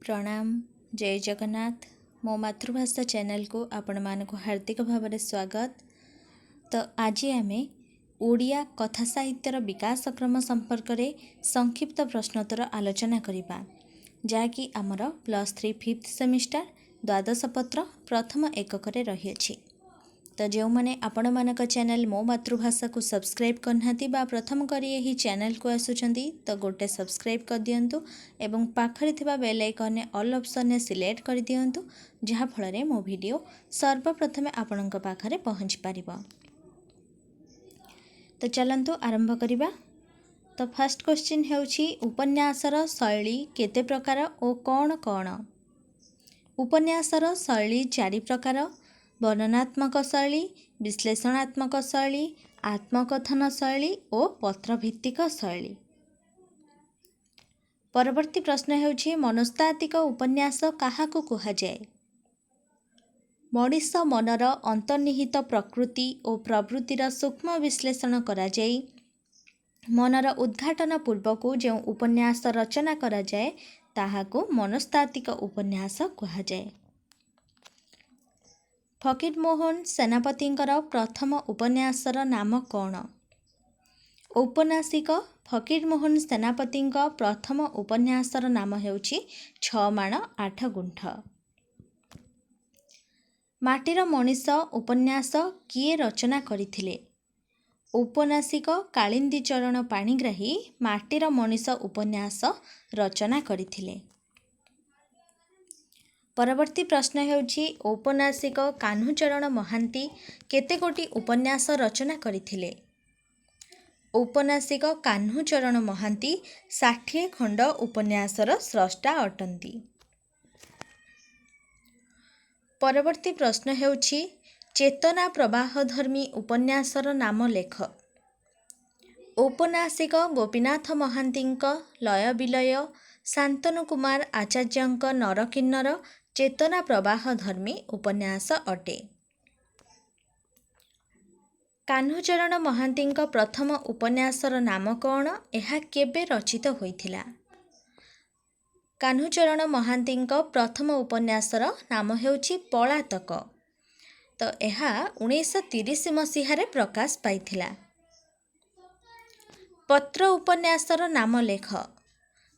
प्रणाम जय जगन्नाथ मो मातृभाषा चैनल को आपण मानक हार्दिक भाव स्वागत। तो आज आम ओडिया कथा साहित्यर विकास क्रम संपर्क में संक्षिप्त प्रश्नोत्तर आलोचना करबा जहाँकि आमर +3 5th सेमिस्टर द्वादश पत्र प्रथम एकक रही अछि। तो जो मैंने आपण मानक चैनल मो मातृभाषा को सब्सक्राइब करना प्रथम करी यही चैनल को आसुचंदी तो गोटे सब्सक्राइब कर दियंतु एवं पाखरे थिबा बेल आइकन ने ऑल ऑप्शन ने सिलेक्ट कर दियंतु जहाँ फल मो वीडियो सर्वप्रथमे आपणक पाखरे पहुँच पारिबो। तो चलंतु आरंभ करिबा। तो फर्स्ट क्वेश्चन हेउछि उपन्यासर शैली केते प्रकार और कौन कौन। उपन्यासर शैली 4 प्रकार: वर्णनात्मक शैली, विश्लेषणात्मक शैली, आत्मकथन शैली और पत्रभित्तिक शैली। परवर्ती प्रश्न हेउछि मनस्तात्विक उपन्यास काहाकु कुहाଯାଏ। मनीष मनर अंतर्निहित प्रकृति और प्रवृत्तिर सूक्ष्म विश्लेषण करा जाई मनर उद्घाटन पूर्वक जो उपन्यास रचना करा जाए ताहाकु मनस्तात्विक उपन्यास कुहाଯାଏ। फकीरमोहन सेनापतिंकर प्रथम उपन्यासर नाम कौन। औपन्यासिक फकीरमोहन सेनापतिंक प्रथम उपन्यासर नाम हेउछि 6 माण 8 गुंठ। माटीर मनीष उपन्यास किए रचना करथिले। औपन्यासिक कालिंदी चरण पाणिग्राही माटीर मनीष उपन्यास रचना करथिले। परवर्ती प्रश्न हेउछि औपन्यासिक कान्हूचरण महांती केते गोटी उपन्यास रचना करथिले। औपन्यासिक कान्हूचरण महांती 60 खंड उपन्यासर स्रष्टा अटंती। परवर्ती प्रश्न हेउछि चेतना प्रवाहधर्मी उपन्यासर नाम लेख। औपन्यासिक गोपीनाथ महांतींक लय विलय, शांतनु कुमार आचार्यंक नरकिन्नर चेतना प्रवाहधर्मी उपन्यास अटे। कान्हूचरण महांतींक प्रथम उपन्यासर नाम कौन, एहा केबे रचित होइथिला। कान्हूचरण महांतींक प्रथम उपन्यासर नाम हेउछि पलातक। तो एहा 1930 मसीहारे प्रकाश पाइथिला। पत्र उपन्यासर नाम लेख।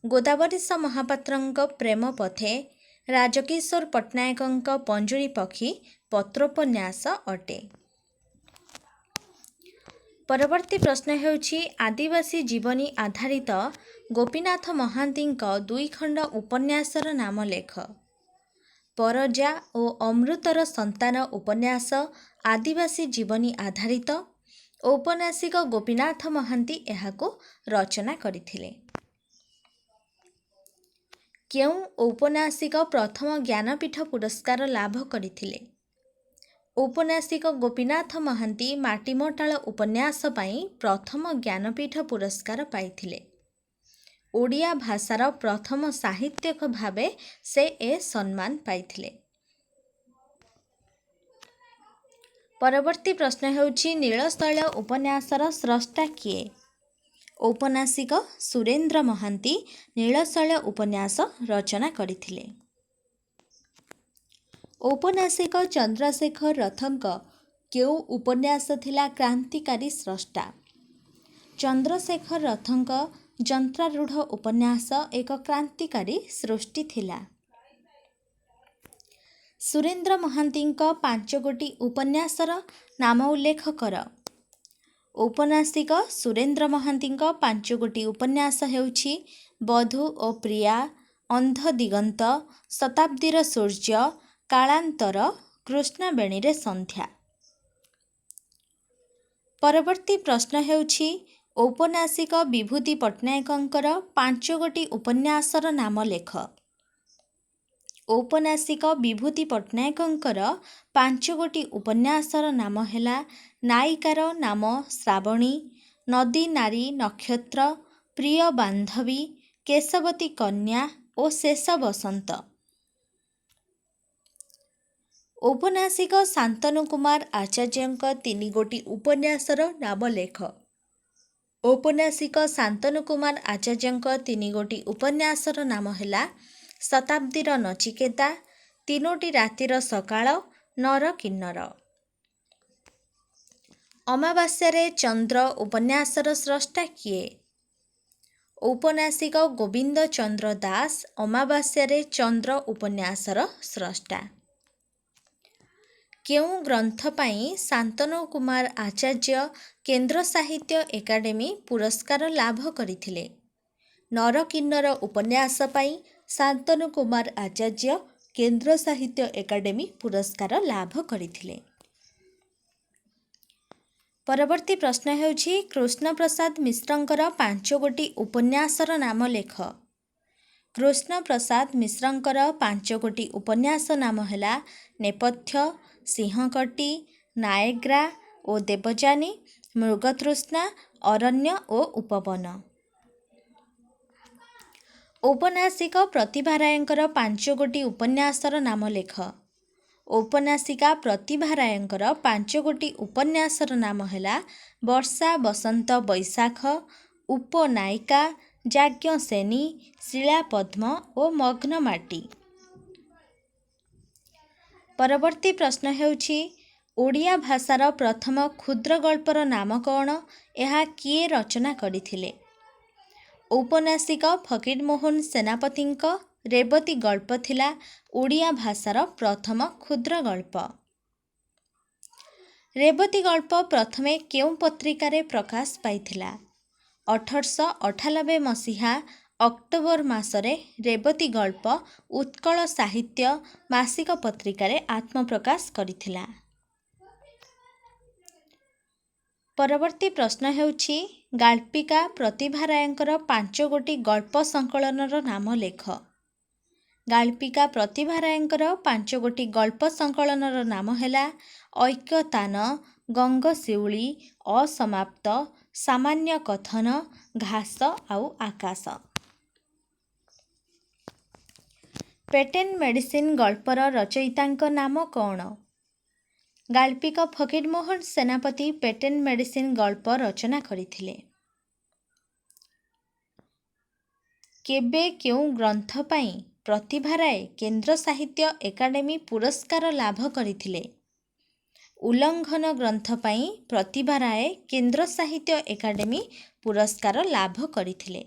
गोदावरीश महापात्रंक प्रेम पथे, राजकिशोर पट्टनायकंक पंजुरी पक्षी पत्रोपन्यास अटे। परवर्ती प्रश्न हेउछि आदिवासी जीवनी आधारित गोपीनाथ महांतींक 2 खंड उपन्यासर नाम लेख। परजा और अमृतर संतान उपन्यास आदिवासी जीवनी आधारित। औपन्यासिक गोपीनाथ महांती एहाको रचना करथिले। केउ औपन्यासिक प्रथम ज्ञानपीठ पुरस्कार लाभ करथिले। औपन्यासिक गोपीनाथ महांती माटीमटाळ उपन्यास पाई प्रथम ज्ञानपीठ पुरस्कार पाइथिले। ओडिया भाषार प्रथम साहित्यक भावे से ए सम्मान पाइथिले। परवर्ती प्रश्न हेउछि नीलशैल उपन्यासर स्रष्टा किए। औपन्यासिक सुरेंद्र महांती नीलशैल उपन्यास रचना करथिले। औपन्यासिक चंद्रशेखर रथंक केउ उपन्यास थिला क्रांतिकारी स्रष्टा। चंद्रशेखर रथंक यंत्रारूढ़ उपन्यास एक क्रांतिकारी सृष्टि थिला। सुरेंद्र महांतींक 5 गोटी उपन्यासर नाम उल्लेख कर। औपन्यासिक सुरेंद्र महांतींक 5 गोटी उपन्यास हेउछि बधू और प्रिया, अंध दिगंत, शताब्दीर सूर्य, कालांतर, कृष्णवेणी रे संध्या। परवर्ती प्रश्न हेउछि औपन्यासिक विभूति पट्टनायकंकर 5 गोटी उपन्यासर नाम लेख। औपन्यासिक विभूति पट्टनायकंकर 5 गोटी उपन्यासर नाम हेला नायिकार नाम श्रावणी, नदी नारी नक्षत्र, प्रिय बांधवी, केशवती कन्या और शेष बसंत। औपन्यासिक शांतनु कुमार आचार्यंक 3 गोटी उपन्यासर नाम लेख। औपन्यासिक शांतनु कुमार आचार्यंक 3 गोटी उपन्यासर नाम हेला ଶତାବ୍ଦୀର ନଚିକେତା, ତିନୋଟି ରାତିର ସକାଳ, ନର କିନ୍ନର। ଅମାବାସ୍ୟାରେ ଚନ୍ଦ୍ର ଉପନ୍ୟାସର ସ୍ରଷ୍ଟା କିଏ? ଔପନ୍ୟାସିକ ଗୋବିନ୍ଦ ଚନ୍ଦ୍ର ଦାସ ଅମାବାସ୍ୟାରେ ଚନ୍ଦ୍ର ଉପନ୍ୟାସର ସ୍ରଷ୍ଟା। କେଉଁ ଗ୍ରନ୍ଥ ପାଇଁ ଶାନ୍ତନୁ କୁମାର ଆଚାର୍ଯ୍ୟ କେନ୍ଦ୍ର ସାହିତ୍ୟ ଏକାଡେମୀ ପୁରସ୍କାର ଲାଭ କରିଥିଲେ? ନର କିନ୍ନର ଉପନ୍ୟାସ ପାଇଁ ଶାନ୍ତନୁ କୁମାର ଆଚାର୍ଯ୍ୟ କେନ୍ଦ୍ର ସାହିତ୍ୟ ଏକାଡେମୀ ପୁରସ୍କାର ଲାଭ କରିଥିଲେ। ପରବର୍ତ୍ତୀ ପ୍ରଶ୍ନ ହେଉଛି କୃଷ୍ଣପ୍ରସାଦ ମିଶ୍ରଙ୍କର 5 ଗୋଟି ଉପନ୍ୟାସର ନାମ ଲେଖ। କୃଷ୍ଣପ୍ରସାଦ ମିଶ୍ରଙ୍କର 5 ଗୋଟି ଉପନ୍ୟାସ ନାମ ହେଲା ନେପଥ୍ୟ, ସିଂହକଟି, ନାଏଗ୍ରା ଓ ଦେବଯାନୀ, ମୃଗତୃଷ୍ଣା, ଅରଣ୍ୟ ଓ ଉପବନ। ଔପନ୍ୟାସିକ ପ୍ରତିଭା ରାୟଙ୍କର 5 ଗୋଟି ଉପନ୍ୟାସର ନାମ ଲେଖ। ଔପନ୍ୟାସିକା ପ୍ରତିଭା ରାୟଙ୍କର 5 ଗୋଟି ଉପନ୍ୟାସର ନାମ ହେଲା ବର୍ଷା, ବସନ୍ତ, ବୈଶାଖ, ଉପନାୟିକା, ଯାଜ୍ଞସେନୀ, ଶିଳାପଦ୍ମ ଓ ମଗ୍ନମାଟି। ପରବର୍ତ୍ତୀ ପ୍ରଶ୍ନ ହେଉଛି ଓଡ଼ିଆ ଭାଷାର ପ୍ରଥମ କ୍ଷୁଦ୍ର ଗଳ୍ପର ନାମ କ'ଣ? ଏହା କିଏ ରଚନା କରିଥିଲେ? ଔପନ୍ୟାସିକ ଫକୀରମୋହନ ସେନାପତିଙ୍କ ରେବତୀ ଗଳ୍ପ ଥିଲା ଓଡ଼ିଆ ଭାଷାର ପ୍ରଥମ କ୍ଷୁଦ୍ର ଗଳ୍ପ। ରେବତୀ ଗଳ୍ପ ପ୍ରଥମେ କେଉଁ ପତ୍ରିକାରେ ପ୍ରକାଶ ପାଇଥିଲା? 1898 ମସିହା ଅକ୍ଟୋବର ମାସରେ ରେବତୀ ଗଳ୍ପ ଉତ୍କଳ ସାହିତ୍ୟ ମାସିକ ପତ୍ରିକାରେ ଆତ୍ମପ୍ରକାଶ କରିଥିଲା। ପରବର୍ତ୍ତୀ ପ୍ରଶ୍ନ ହେଉଛି ଗାଳ୍ପିକା ପ୍ରତିଭା ରାୟଙ୍କର 5 ଗୋଟି ଗଳ୍ପ ସଂକଳନର ନାମ ଲେଖ। ଗାଳ୍ପିକା ପ୍ରତିଭା ରାୟଙ୍କର 5 ଗୋଟି ଗଳ୍ପ ସଂକଳନର ନାମ ହେଲା ଐକ୍ୟତାନ, ଗଙ୍ଗଶିଉଳି, ଅସମାପ୍ତ, ସାମାନ୍ୟ କଥନ, ଘାସ ଆଉ ଆକାଶ। ପେଟେଣ୍ଟ ମେଡିସିନ ଗଳ୍ପର ରଚୟିତାଙ୍କ ନାମ କ'ଣ? ଗାଳ୍ପିକ ଫକୀରମୋହନ ସେନାପତି ପେଟେଣ୍ଟ ମେଡିସିନ ଗଳ୍ପ ରଚନା କରିଥିଲେ। କେବେ କେଉଁ ଗ୍ରନ୍ଥ ପାଇଁ ପ୍ରତିଭା ରାୟ କେନ୍ଦ୍ର ସାହିତ୍ୟ ଏକାଡେମୀ ପୁରସ୍କାର ଲାଭ କରିଥିଲେ? ଉଲ୍ଲଙ୍ଘନ ଗ୍ରନ୍ଥ ପାଇଁ ପ୍ରତିଭା ରାୟ କେନ୍ଦ୍ର ସାହିତ୍ୟ ଏକାଡେମୀ ପୁରସ୍କାର ଲାଭ କରିଥିଲେ।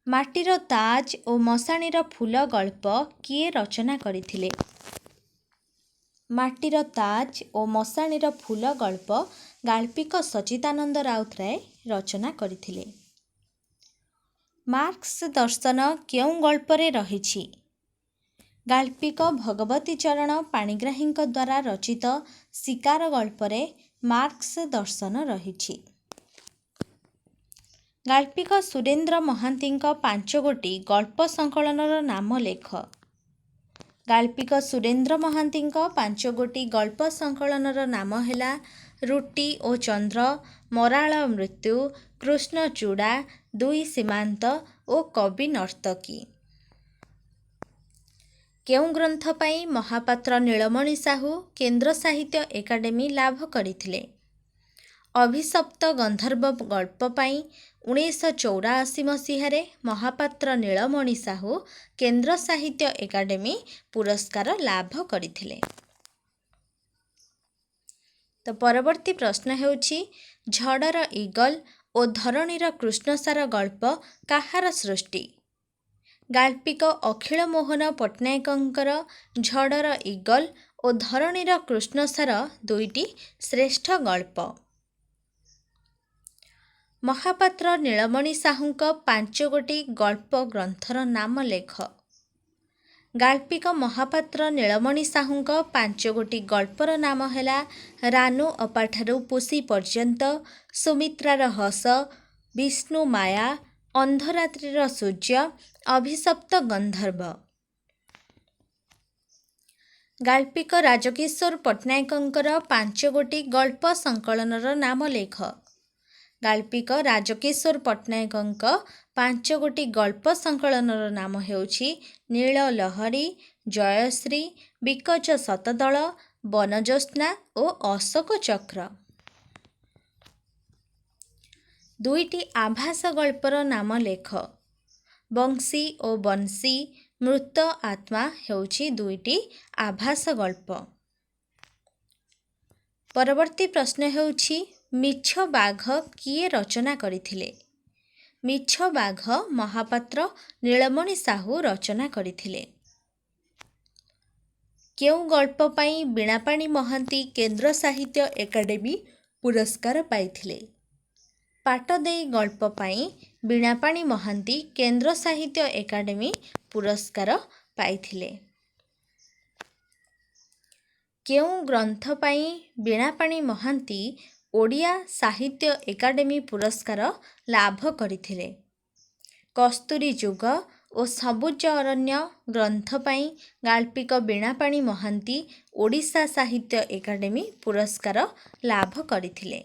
ମାଟିର ତାଜ ଓ ମଶାଣିର ଫୁଲ ଗଳ୍ପ କିଏ ରଚନା କରିଥିଲେ? ମାଟିର ତାଜ ଓ ମଶାଣିର ଫୁଲ ଗଳ୍ପ ଗାଳ୍ପିକ ସଚ୍ଚିଦାନନ୍ଦ ରାଉତରାୟ ରଚନା କରିଥିଲେ। ମାର୍କ୍ସ ଦର୍ଶନ କେଉଁ ଗଳ୍ପରେ ରହିଛି? ଗାଳ୍ପିକ ଭଗବତୀ ଚରଣ ପାଣିଗ୍ରାହୀଙ୍କ ଦ୍ୱାରା ରଚିତ ଶିକାର ଗଳ୍ପରେ ମାର୍କ୍ସ ଦର୍ଶନ ରହିଛି। ଗାଳ୍ପିକ ସୁରେନ୍ଦ୍ର ମହାନ୍ତିଙ୍କ 5 ଗୋଟି ଗଳ୍ପ ସଂକଳନର ନାମ ଲେଖ। ଗାଳ୍ପିକ ସୁରେନ୍ଦ୍ର ମହାନ୍ତିଙ୍କ 5 ଗୋଟି ଗଳ୍ପ ସଂକଳନର ନାମ ହେଲା ରୁଟି ଓ ଚନ୍ଦ୍ର, ମରାଳ ମୃତ୍ୟୁ, କୃଷ୍ଣଚୂଡ଼ା, ଦୁଇ ସୀମାନ୍ତ ଓ କବି ନର୍ତ୍ତକୀ। କେଉଁ ଗ୍ରନ୍ଥ ପାଇଁ ମହାପାତ୍ର ନୀଳମଣି ସାହୁ କେନ୍ଦ୍ର ସାହିତ୍ୟ ଏକାଡେମୀ ଲାଭ କରିଥିଲେ? ଅଭିଶପ୍ତ ଗନ୍ଧର୍ବ ଗଳ୍ପ ପାଇଁ 1984 ମସିହାରେ ମହାପାତ୍ର ନୀଳମଣି ସାହୁ କେନ୍ଦ୍ର ସାହିତ୍ୟ ଏକାଡେମୀ ପୁରସ୍କାର ଲାଭ କରିଥିଲେ। ତ ପରବର୍ତ୍ତୀ ପ୍ରଶ୍ନ ହେଉଛି ଝଡ଼ର ଇଗଲ ଓ ଧରଣୀର କୃଷ୍ଣସାର ଗଳ୍ପ କାହାର ସୃଷ୍ଟି? ଗାଳ୍ପିକ ଅଖିଳ ମୋହନ ପଟ୍ଟନାୟକଙ୍କର ଝଡ଼ର ଇଗଲ ଓ ଧରଣୀର କୃଷ୍ଣସାର ଦୁଇଟି ଶ୍ରେଷ୍ଠ ଗଳ୍ପ। ମହାପାତ୍ର ନୀଳମଣି ସାହୁଙ୍କ 5 ଗୋଟି ଗଳ୍ପ ଗ୍ରନ୍ଥର ନାମ ଲେଖ। ଗାଳ୍ପିକ ମହାପାତ୍ର ନୀଳମଣି ସାହୁଙ୍କ 5 ଗୋଟି ଗଳ୍ପର ନାମ ହେଲା ରାନୁ ଅପାଠାରୁ ପୁଷି ପର୍ଯ୍ୟନ୍ତ, ସୁମିତ୍ରାର ହସ, ବିଷ୍ଣୁ ମାୟା, ଅନ୍ଧରାତ୍ରିର ସୂର୍ଯ୍ୟ, ଅଭିଶପ୍ତ ଗନ୍ଧର୍ବ। ଗାଳ୍ପିକ ରାଜକିଶୋର ପଟ୍ଟନାୟକଙ୍କର 5 ଗୋଟି ଗଳ୍ପ ସଂକଳନର ନାମ ଲେଖ। ଗାଳ୍ପିକ ରାଜକିଶୋର ପଟ୍ଟନାୟକଙ୍କ 5 ଗୋଟି ଗଳ୍ପ ସଂକଳନର ନାମ ହେଉଛି ନୀଳ ଲହରୀ, ଜୟଶ୍ରୀ, ବିକଚ ଶତଦଳ, ବନଜ୍ୟୋତ୍ସ୍ନା ଓ ଅଶୋକ ଚକ୍ର। ଦୁଇଟି ଆଭାସ ଗଳ୍ପର ନାମ ଲେଖ। ବଂଶୀ ଓ ବଂଶୀ ମୃତ ଆତ୍ମା ହେଉଛି ଦୁଇଟି ଆଭାସ ଗଳ୍ପ। ପରବର୍ତ୍ତୀ ପ୍ରଶ୍ନ ହେଉଛି ମିଛ ବାଘ କିଏ ରଚନା କରିଥିଲେ? ମିଛ ବାଘ ମହାପାତ୍ର ନୀଳମଣି ସାହୁ ରଚନା କରିଥିଲେ। କେଉଁ ଗଳ୍ପ ପାଇଁ ବୀଣାପାଣି ମହାନ୍ତି କେନ୍ଦ୍ର ସାହିତ୍ୟ ଏକାଡେମୀ ପୁରସ୍କାର ପାଇଥିଲେ? ପାଟଦେଇ ଗଳ୍ପ ପାଇଁ ବୀଣାପାଣି ମହାନ୍ତି କେନ୍ଦ୍ର ସାହିତ୍ୟ ଏକାଡେମୀ ପୁରସ୍କାର ପାଇଥିଲେ। କେଉଁ ଗ୍ରନ୍ଥ ପାଇଁ ବୀଣାପାଣି ମହାନ୍ତି ଓଡ଼ିଆ ସାହିତ୍ୟ ଏକାଡେମୀ ପୁରସ୍କାର ଲାଭ କରିଥିଲେ? କସ୍ତୁରୀ ଯୁଗ ଓ ସବୁଜ ଅରଣ୍ୟ ଗ୍ରନ୍ଥ ପାଇଁ ଗାଳ୍ପିକ ବୀଣାପାଣି ମହାନ୍ତି ଓଡ଼ିଶା ସାହିତ୍ୟ ଏକାଡେମୀ ପୁରସ୍କାର ଲାଭ କରିଥିଲେ।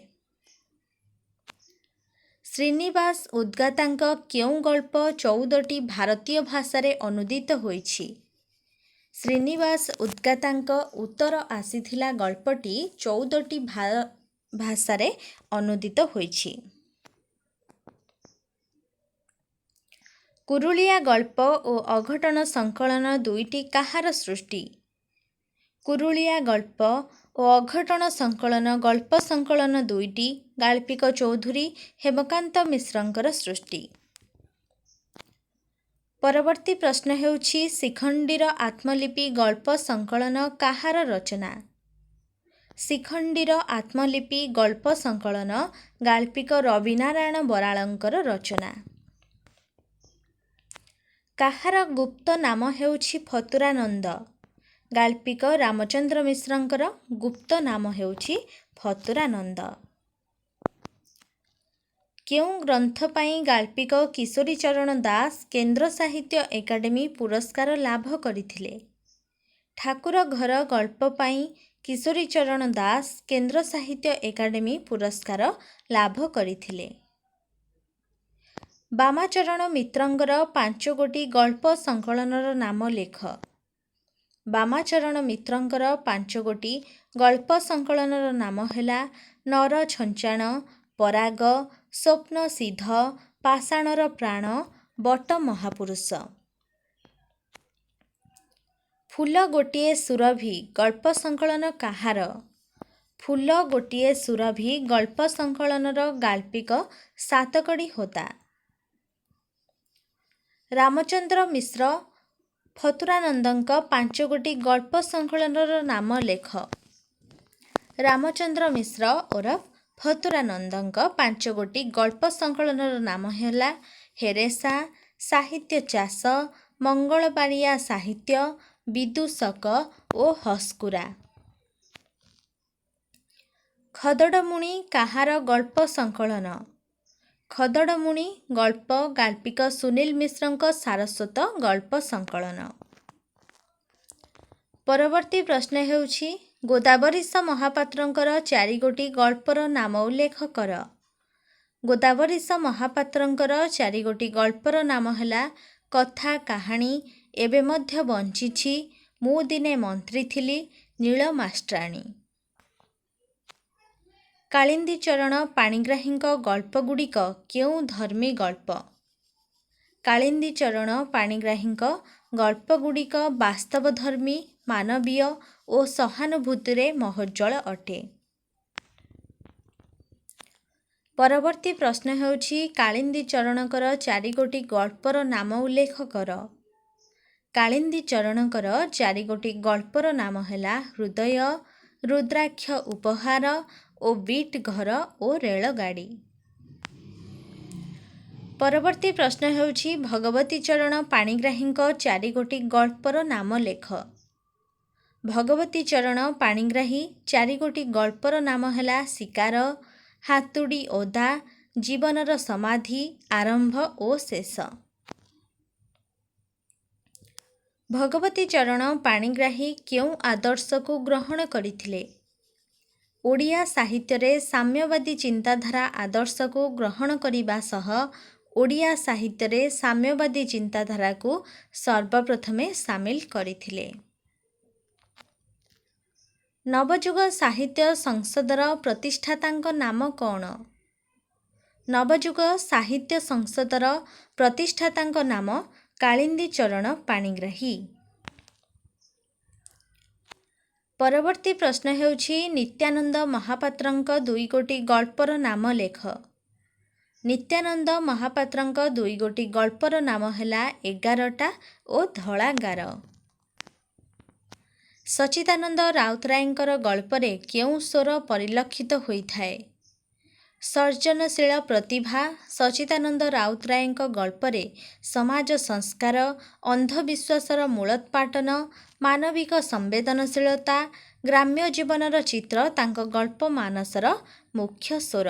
ଶ୍ରୀନିବାସ ଉଦ୍ଗାତାଙ୍କ କେଉଁ ଗଳ୍ପ 14ଟି ଭାରତୀୟ ଭାଷାରେ ଅନୁଦିତ ହୋଇଛି? ଶ୍ରୀନିବାସ ଉଦ୍ଗାତାଙ୍କ ଉତ୍ତର ଆସିଥିଲା ଗଳ୍ପଟି 14ଟି ଭାଷାରେ ଅନୁଦିତ ହୋଇଛି। କୁରୁଳିଆ ଗଳ୍ପ ଓ ଅଘଟନ ସଂକଳନ ଦୁଇଟି କାହାର ସୃଷ୍ଟି? କୁରୁଳିଆ ଗଳ୍ପ ଓ ଅଘଟନ ସଂକଳନ ଗଳ୍ପ ସଂକଳନ ଦୁଇଟି ଗାଳ୍ପିକ ଚୌଧୁରୀ ହେମକାନ୍ତ ମିଶ୍ରଙ୍କର ସୃଷ୍ଟି। ପରବର୍ତ୍ତୀ ପ୍ରଶ୍ନ ହେଉଛି ଶିଖଣ୍ଡୀର ଆତ୍ମଲିପି ଗଳ୍ପ ସଂକଳନ କାହାର ରଚନା? ଶିଖଣ୍ଡୀର ଆତ୍ମଲିପି ଗଳ୍ପ ସଂକଳନ ଗାଳ୍ପିକ ରବିନାରାୟଣ ବରାଳଙ୍କର ରଚନା। କାହାର ଗୁପ୍ତ ନାମ ହେଉଛି ଫତୁରାନନ୍ଦ? ଗାଳ୍ପିକ ରାମଚନ୍ଦ୍ର ମିଶ୍ରଙ୍କର ଗୁପ୍ତ ନାମ ହେଉଛି ଫତୁରାନନ୍ଦ। କେଉଁ ଗ୍ରନ୍ଥ ପାଇଁ ଗାଳ୍ପିକ କିଶୋରୀଚରଣ ଦାସ କେନ୍ଦ୍ର ସାହିତ୍ୟ ଏକାଡେମୀ ପୁରସ୍କାର ଲାଭ କରିଥିଲେ? ଠାକୁର ଘର ଗଳ୍ପ ପାଇଁ କିଶୋରୀଚରଣ ଦାସ କେନ୍ଦ୍ର ସାହିତ୍ୟ ଏକାଡେମୀ ପୁରସ୍କାର ଲାଭ କରିଥିଲେ। ବାମାଚରଣ ମିତ୍ରଙ୍କର 5ଗୋଟି ଗଳ୍ପ ସଂକଳନର ନାମ ଲେଖ। ବାମାଚରଣ ମିତ୍ରଙ୍କର 5ଗୋଟି ଗଳ୍ପ ସଂକଳନର ନାମ ହେଲା ନର ଛଞ୍ଚାଣ, ପରାଗ, ସ୍ୱପ୍ନ ସିଦ୍ଧ, ପାଷାଣର ପ୍ରାଣ, ବଟ ମହାପୁରୁଷ। ଫୁଲ ଗୋଟିଏ ସୁରଭି ଗଳ୍ପ ସଂକଳନ କାହାର? ଫୁଲ ଗୋଟିଏ ସୁରଭି ଗଳ୍ପ ସଂକଳନର ଗାଳ୍ପିକ ସାତକଡ଼ି ହୋତା। ରାମଚନ୍ଦ୍ର ମିଶ୍ର ଫତୁରାନନ୍ଦଙ୍କ 5ଗୋଟି ଗଳ୍ପ ସଂକଳନର ନାମ ଲେଖ। ରାମଚନ୍ଦ୍ର ମିଶ୍ର ଓରଫ ଫତୁରାନନ୍ଦଙ୍କ 5ଗୋଟି ଗଳ୍ପ ସଂକଳନର ନାମ ହେଲା ହେରେଷା, ସାହିତ୍ୟ ଚାଷ, ମଙ୍ଗଳବାରିଆ ସାହିତ୍ୟ, ବିଦୂଷକ ଓ ହସ୍କୁରା। ଖଦଡ଼ମୁଣି କାହାର ଗଳ୍ପ ସଂକଳନ? ଖଦଡ଼ମୁଣି ଗଳ୍ପ ଗାଳ୍ପିକ ସୁନୀଲ ମିଶ୍ରଙ୍କ ସାରସ୍ୱତ ଗଳ୍ପ ସଂକଳନ। ପରବର୍ତ୍ତୀ ପ୍ରଶ୍ନ ହେଉଛି ଗୋଦାବରୀଶ ମହାପାତ୍ରଙ୍କର 4ଗୋଟି ଗଳ୍ପର ନାମ ଉଲ୍ଲେଖ କର। ଗୋଦାବରୀଶ ମହାପାତ୍ରଙ୍କର 4ଗୋଟି ଗଳ୍ପର ନାମ ହେଲା କଥା କାହାଣୀ, ଏବେ ମଧ୍ୟ ବଞ୍ଚିଛି, ମୁଁ ଦିନେ ମନ୍ତ୍ରୀ ଥିଲି, ନୀଳ ମାଷ୍ଟ୍ରାଣୀ। କାଳିନ୍ଦୀଚରଣ ପାଣିଗ୍ରାହୀଙ୍କ ଗଳ୍ପଗୁଡ଼ିକ କେଉଁ ଧର୍ମୀ ଗଳ୍ପ? କାଳିନ୍ଦୀଚରଣ ପାଣିଗ୍ରାହୀଙ୍କ ଗଳ୍ପଗୁଡ଼ିକ ବାସ୍ତବଧର୍ମୀ, ମାନବୀୟ ଓ ସହାନୁଭୂତିରେ ମହୋଜ୍ୱଳ ଅଟେ। ପରବର୍ତ୍ତୀ ପ୍ରଶ୍ନ ହେଉଛି କାଳିନ୍ଦୀଚରଣଙ୍କର 4ଗୋଟି ଗଳ୍ପର ନାମ ଉଲ୍ଲେଖ କର। କାଳିନ୍ଦୀଚରଣଙ୍କର 4ଗୋଟି ଗଳ୍ପର ନାମ ହେଲା ହୃଦୟ, ରୁଦ୍ରାକ୍ଷ ଉପହାର ଓ ବିଟ୍ ଘର ଓ ରେଳଗାଡ଼ି। ପରବର୍ତ୍ତୀ ପ୍ରଶ୍ନ ହେଉଛି ଭଗବତୀ ଚରଣ ପାଣିଗ୍ରାହୀଙ୍କ 4ଗୋଟି ଗଳ୍ପର ନାମ ଲେଖ। ଭଗବତୀ ଚରଣ ପାଣିଗ୍ରାହୀ 4ଗୋଟି ଗଳ୍ପର ନାମ ହେଲା ଶିକାର, ହାତୁଡ଼ି ଓଦା, ଜୀବନର ସମାଧି, ଆରମ୍ଭ ଓ ଶେଷ। ଭଗବତୀ ଚରଣ ପାଣିଗ୍ରାହୀ କେଉଁ ଆଦର୍ଶକୁ ଗ୍ରହଣ କରିଥିଲେ? ଓଡ଼ିଆ ସାହିତ୍ୟରେ ସାମ୍ୟବାଦୀ ଚିନ୍ତାଧାରା ଆଦର୍ଶକୁ ଗ୍ରହଣ କରିବା ସହ ଓଡ଼ିଆ ସାହିତ୍ୟରେ ସାମ୍ୟବାଦୀ ଚିନ୍ତାଧାରାକୁ ସର୍ବପ୍ରଥମେ ସାମିଲ କରିଥିଲେ। ନବଯୁଗ ସାହିତ୍ୟ ସଂସଦର ପ୍ରତିଷ୍ଠାତାଙ୍କ ନାମ କ'ଣ? ନବଯୁଗ ସାହିତ୍ୟ ସଂସଦର ପ୍ରତିଷ୍ଠାତାଙ୍କ ନାମ କାଳିନ୍ଦୀ ଚରଣ ପାଣିଗ୍ରାହୀ। ପରବର୍ତ୍ତୀ ପ୍ରଶ୍ନ ହେଉଛି ନିତ୍ୟାନନ୍ଦ ମହାପାତ୍ରଙ୍କ 2 ଗୋଟି ଗଳ୍ପର ନାମ ଲେଖ। ନିତ୍ୟାନନ୍ଦ ମହାପାତ୍ରଙ୍କ 2 ଗୋଟି ଗଳ୍ପର ନାମ ହେଲା 11ଟା ଓ ଧଳାଗାର। ସଚ୍ଚିଦାନନ୍ଦ ରାଉତରାୟଙ୍କର ଗଳ୍ପରେ କେଉଁ ସ୍ୱର ପରିଲକ୍ଷିତ ହୋଇଥାଏ? ସର୍ଜନଶୀଳ ପ୍ରତିଭା। ସଚ୍ଚିଦାନନ୍ଦ ରାଉତରାୟଙ୍କ ଗଳ୍ପରେ ସମାଜ ସଂସ୍କାର, ଅନ୍ଧବିଶ୍ୱାସର ମୂଳୋତ୍ପାଟନ, ମାନବିକ ସମ୍ବେଦନଶୀଳତା, ଗ୍ରାମ୍ୟ ଜୀବନର ଚିତ୍ର ତାଙ୍କ ଗଳ୍ପ ମାନସର ମୁଖ୍ୟ ସ୍ୱର।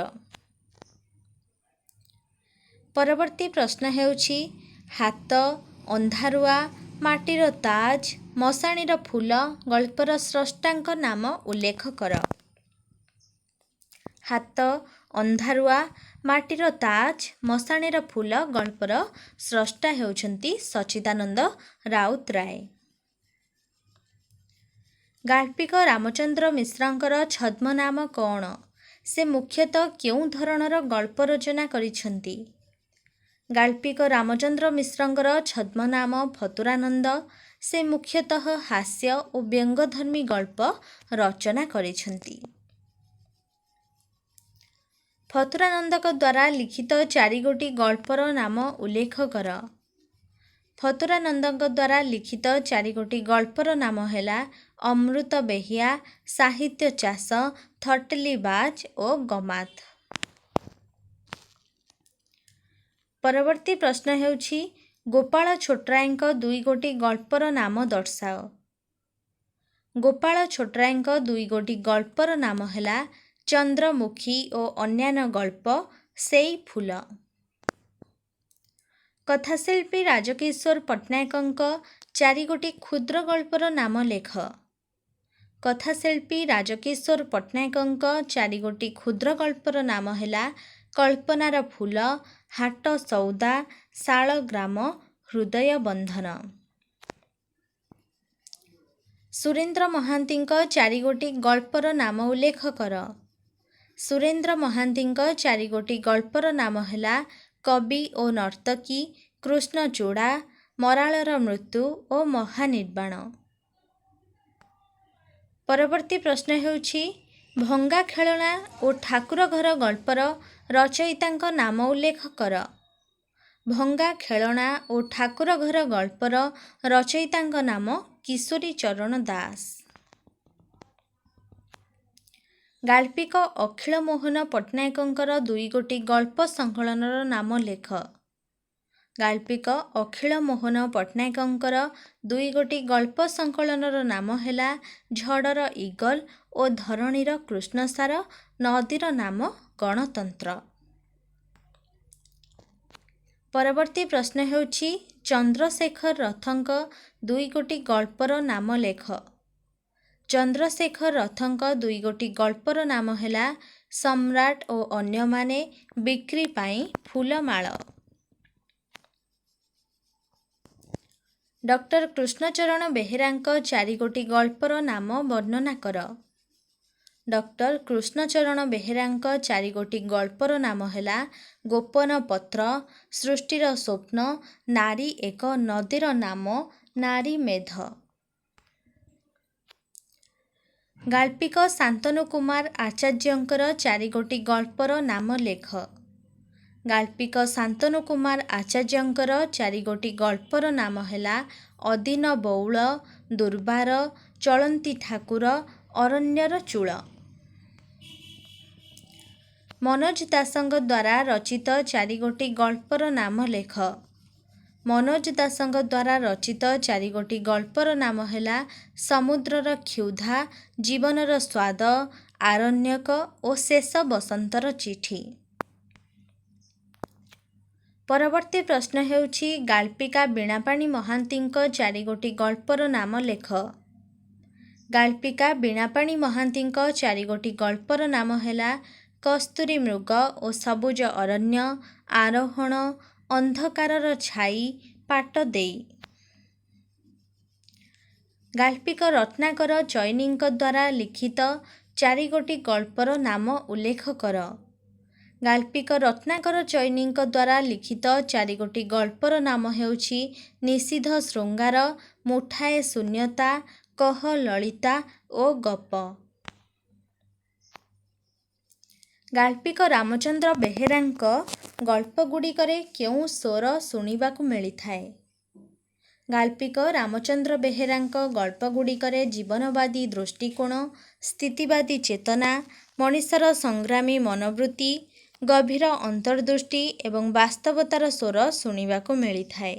ପରବର୍ତ୍ତୀ ପ୍ରଶ୍ନ ହେଉଛି ହାତ, ଅନ୍ଧାରୁଆ, ମାଟିର ତାଜ, ମଶାଣିର ଫୁଲ ଗଳ୍ପର ସ୍ରଷ୍ଟାଙ୍କ ନାମ ଉଲ୍ଲେଖ କର। ହାତ, ଅନ୍ଧାରୁଆ, ମାଟିର ତାଜ, ମଶାଣିର ଫୁଲ ଗଳ୍ପର ସ୍ରଷ୍ଟା ହେଉଛନ୍ତି ସଚ୍ଚିଦାନନ୍ଦ ରାଉତରାୟ। ଗାଳ୍ପିକ ରାମଚନ୍ଦ୍ର ମିଶ୍ରଙ୍କର ଛଦ୍ମନାମ କ'ଣ? ସେ ମୁଖ୍ୟତଃ କେଉଁ ଧରଣର ଗଳ୍ପ ରଚନା କରିଛନ୍ତି? ଗାଳ୍ପିକ ରାମଚନ୍ଦ୍ର ମିଶ୍ରଙ୍କର ଛଦ୍ମନାମ ଫତୁରାନନ୍ଦ। ସେ ମୁଖ୍ୟତଃ ହାସ୍ୟ ଓ ବ୍ୟଙ୍ଗଧର୍ମୀ ଗଳ୍ପ ରଚନା କରିଛନ୍ତି। ଫତୁରାନନ୍ଦଙ୍କ ଦ୍ୱାରା ଲିଖିତ 4 ଗୋଟି ଗଳ୍ପର ନାମ ଉଲ୍ଲେଖ କର। ଫତୁରାନନ୍ଦଙ୍କ ଦ୍ୱାରା ଲିଖିତ 4 ଗୋଟି ଗଳ୍ପର ନାମ ହେଲା ଅମୃତ ବେହିଆ, ସାହିତ୍ୟ ଚାଷ, ଥଟଲିବାଜ ଓ ଗମାତ। ପରବର୍ତ୍ତୀ ପ୍ରଶ୍ନ ହେଉଛି ଗୋପାଳ ଛୋଟରାୟଙ୍କ 2 ଗୋଟି ଗଳ୍ପର ନାମ ଦର୍ଶାଅ। ଗୋପାଳ ଛୋଟରାୟଙ୍କ 2 ଗୋଟି ଗଳ୍ପର ନାମ ହେଲା ଚନ୍ଦ୍ରମୁଖୀ ଓ ଅନ୍ୟାନ୍ୟ ଗଳ୍ପ, ସେଇ ଫୁଲ। କଥାଶିଳ୍ପୀ ରାଜକିଶୋର ପଟ୍ଟନାୟକଙ୍କ 4 ଗୋଟି କ୍ଷୁଦ୍ର ଗଳ୍ପର ନାମ ଲେଖ। କଥାଶିଳ୍ପୀ ରାଜକିଶୋର ପଟ୍ଟନାୟକଙ୍କ 4 ଗୋଟି କ୍ଷୁଦ୍ର ଗଳ୍ପର ନାମ ହେଲା କଳ୍ପନାର ଫୁଲ, ହାଟ ସଉଦା, ଶାଳଗ୍ରାମ, ହୃଦୟ ବନ୍ଧନ। ସୁରେନ୍ଦ୍ର ମହାନ୍ତିଙ୍କ 4 ଗୋଟି ଗଳ୍ପର ନାମ ଉଲ୍ଲେଖ କର। ସୁରେନ୍ଦ୍ର ମହାନ୍ତିଙ୍କ 4 ଗୋଟି ଗଳ୍ପର ନାମ ହେଲା କବି ଓ ନର୍ତ୍ତକୀ, କୃଷ୍ଣଚୂଡ଼ା, ମରାଳର ମୃତ୍ୟୁ ଓ ମହାନିର୍ବାଣ। ପରବର୍ତ୍ତୀ ପ୍ରଶ୍ନ ହେଉଛି ଭଙ୍ଗା ଖେଳଣା ଓ ଠାକୁର ଘର ଗଳ୍ପର ରଚୟିତାଙ୍କ ନାମ ଉଲ୍ଲେଖ କର। ଭଙ୍ଗା ଖେଳଣା ଓ ଠାକୁର ଘର ଗଳ୍ପର ରଚୟିତାଙ୍କ ନାମ କିଶୋରୀ ଚରଣ ଦାସ। ଗାଳ୍ପିକ ଅଖିଳ ମୋହନ ପଟ୍ଟନାୟକଙ୍କର 2 ଗୋଟି ଗଳ୍ପ ସଂକଳନର ନାମ ଲେଖ। ଗାଳ୍ପିକ ଅଖିଳ ମୋହନ ପଟ୍ଟନାୟକଙ୍କର 2 ଗୋଟି ଗଳ୍ପ ସଂକଳନର ନାମ ହେଲା ଝଡ଼ର ଇଗଲ ଓ ଧରଣୀର କୃଷ୍ଣସାର, ନଦୀର ନାମ ଗଣତନ୍ତ୍ର। ପରବର୍ତ୍ତୀ ପ୍ରଶ୍ନ ହେଉଛି ଚନ୍ଦ୍ରଶେଖର ରଥଙ୍କ 2 ଗୋଟି ଗଳ୍ପର ନାମ ଲେଖ। ଚନ୍ଦ୍ରଶେଖର ରଥଙ୍କ 2 ଗୋଟି ଗଳ୍ପର ନାମ ହେଲା ସମ୍ରାଟ ଓ ଅନ୍ୟମାନେ, ବିକ୍ରି ପାଇଁ ଫୁଲମାଳ। ଡକ୍ଟର କୃଷ୍ଣଚରଣ ବେହେରାଙ୍କ 4 ଗୋଟି ଗଳ୍ପର ନାମ ବର୍ଣ୍ଣନା କର। ଡକ୍ଟର କୃଷ୍ଣଚରଣ ବେହେରାଙ୍କ 4 ଗୋଟି ଗଳ୍ପର ନାମ ହେଲା ଗୋପନ ପତ୍ର, ସୃଷ୍ଟିର ସ୍ୱପ୍ନ, ନାରୀ ଏକ, ନଦୀର ନାମ, ନାରୀ ମେଧ। ଗାଳ୍ପିକ ଶାନ୍ତନୁ କୁମାର ଆଚାର୍ଯ୍ୟଙ୍କର 4 ଗୋଟି ଗଳ୍ପର ନାମ ଲେଖ। ଗାଳ୍ପିକ ଶାନ୍ତନୁ କୁମାର ଆଚାର୍ଯ୍ୟଙ୍କର 4 ଗୋଟି ଗଳ୍ପର ନାମ ହେଲା ଅଦିନ ବଉଳ, ଦୁର୍ବାର, ଚଳନ୍ତି ଠାକୁର, ଅରଣ୍ୟର ଚୂଳ। ମନୋଜ ଦାସଙ୍କ ଦ୍ୱାରା ରଚିତ 4 ଗୋଟି ଗଳ୍ପର ନାମ ଲେଖ। ମନୋଜ ଦାସଙ୍କ ଦ୍ୱାରା ରଚିତ 4 ଗୋଟି ଗଳ୍ପର ନାମ ହେଲା ସମୁଦ୍ରର କ୍ଷୁଧା, ଜୀବନର ସ୍ୱାଦ, ଆରଣ୍ୟକ ଓ ଶେଷ ବସନ୍ତର ଚିଠି। ପରବର୍ତ୍ତୀ ପ୍ରଶ୍ନ ହେଉଛି ଗାଳ୍ପିକା ବୀଣାପାଣି ମହାନ୍ତିଙ୍କ 4 ଗୋଟି ଗଳ୍ପର ନାମ ଲେଖ। ଗାଳ୍ପିକା ବୀଣାପାଣି ମହାନ୍ତିଙ୍କ 4 ଗୋଟି ଗଳ୍ପର ନାମ ହେଲା କସ୍ତୁରୀ ମୃଗ ଓ ସବୁଜ ଅରଣ୍ୟ, ଆରୋହଣ, ଅନ୍ଧକାରର ଛାଇ, ପାଟ ଦେଇ। ଗାଳ୍ପିକ ରତ୍ନାକର ଚଇନିଙ୍କ ଦ୍ୱାରା ଲିଖିତ 4 ଗୋଟି ଗଳ୍ପର ନାମ ଉଲ୍ଲେଖ କର। ଗାଳ୍ପିକ ରତ୍ନାକର ଚୈନୀଙ୍କ ଦ୍ୱାରା ଲିଖିତ 4ଗୋଟି ଗଳ୍ପର ନାମ ହେଉଛି ନିଷିଦ୍ଧ ଶୃଙ୍ଗାର, ମୁଠାଏ ଶୂନ୍ୟତା, କହ ଲଳିତା ଓ ଗପ। ଗାଳ୍ପିକ ରାମଚନ୍ଦ୍ର ବେହେରାଙ୍କ ଗଳ୍ପଗୁଡ଼ିକରେ କେଉଁ ସ୍ୱର ଶୁଣିବାକୁ ମିଳିଥାଏ? ଗାଳ୍ପିକ ରାମଚନ୍ଦ୍ର ବେହେରାଙ୍କ ଗଳ୍ପଗୁଡ଼ିକରେ ଜୀବନବାଦୀ ଦୃଷ୍ଟିକୋଣ, ସ୍ଥିତିବାଦୀ ଚେତନା, ମଣିଷର ସଂଗ୍ରାମୀ ମନୋବୃତ୍ତି, ଗଭୀର ଅନ୍ତର୍ଦୃଷ୍ଟି ଏବଂ ବାସ୍ତବତାର ସ୍ୱର ଶୁଣିବାକୁ ମିଳିଥାଏ।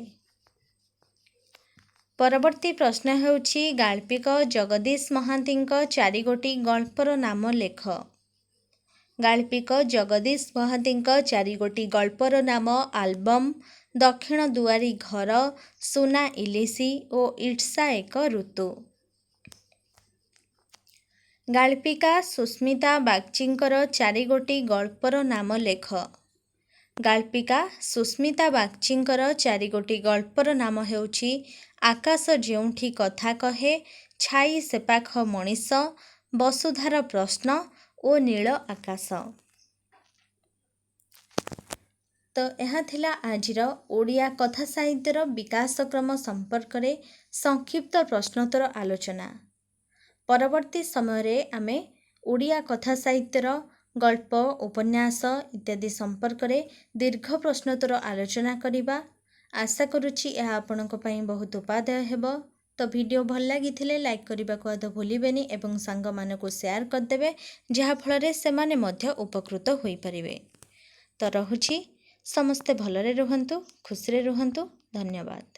ପରବର୍ତ୍ତୀ ପ୍ରଶ୍ନ ହେଉଛି ଗାଳ୍ପିକ ଜଗଦୀଶ ମହାନ୍ତିଙ୍କ 4ଗୋଟି ଗଳ୍ପର ନାମ ଲେଖ। ଗାଳ୍ପିକ ଜଗଦୀଶ ମହାନ୍ତିଙ୍କ 4ଗୋଟି ଗଳ୍ପର ନାମ ଆଲବମ୍, ଦକ୍ଷିଣ ଦୁଆରୀ ଘର, ସୁନା ଇଲିସି ଓ ଇର୍ଷା ଏକ ଋତୁ। ଗାଳ୍ପିକା ସୁସ୍ମିତା ବାଗ୍ଚୀଙ୍କର 4ଗୋଟି ଗଳ୍ପର ନାମ ଲେଖ। ଗାଳ୍ପିକା ସୁସ୍ମିତା ବାଗ୍ଚୀଙ୍କର 4ଗୋଟି ଗଳ୍ପର ନାମ ହେଉଛି ଆକାଶ ଯେଉଁଠି କଥା କହେ, ଛାଇ ସେପାଖ ମଣିଷ, ବସୁଧାର ପ୍ରଶ୍ନ ଓ ନୀଳ ଆକାଶ। ତ ଏହା ଥିଲା ଆଜିର ଓଡ଼ିଆ କଥା ସାହିତ୍ୟର ବିକାଶକ୍ରମ ସମ୍ପର୍କରେ ସଂକ୍ଷିପ୍ତ ପ୍ରଶ୍ନୋତ୍ତର ଆଲୋଚନା। ପରବର୍ତ୍ତୀ ସମୟରେ ଆମେ ଓଡ଼ିଆ କଥା ସାହିତ୍ୟର ଗଳ୍ପ, ଉପନ୍ୟାସ ଇତ୍ୟାଦି ସମ୍ପର୍କରେ ଦୀର୍ଘ ପ୍ରଶ୍ନୋତ୍ତର ଆଲୋଚନା କରିବା। ଆଶା କରୁଛି ଏହା ଆପଣଙ୍କ ପାଇଁ ବହୁତ ଉପାଦେୟ ହେବ। ତ ଭିଡ଼ିଓ ଭଲ ଲାଗିଥିଲେ ଲାଇକ୍ କରିବାକୁ ଆଦୌ ଭୁଲିବେନି ଏବଂ ସାଙ୍ଗମାନଙ୍କୁ ସେୟାର କରିଦେବେ, ଯାହାଫଳରେ ସେମାନେ ମଧ୍ୟ ଉପକୃତ ହୋଇପାରିବେ। ତ ରହୁଛି, ସମସ୍ତେ ଭଲରେ ରୁହନ୍ତୁ, ଖୁସିରେ ରୁହନ୍ତୁ। ଧନ୍ୟବାଦ।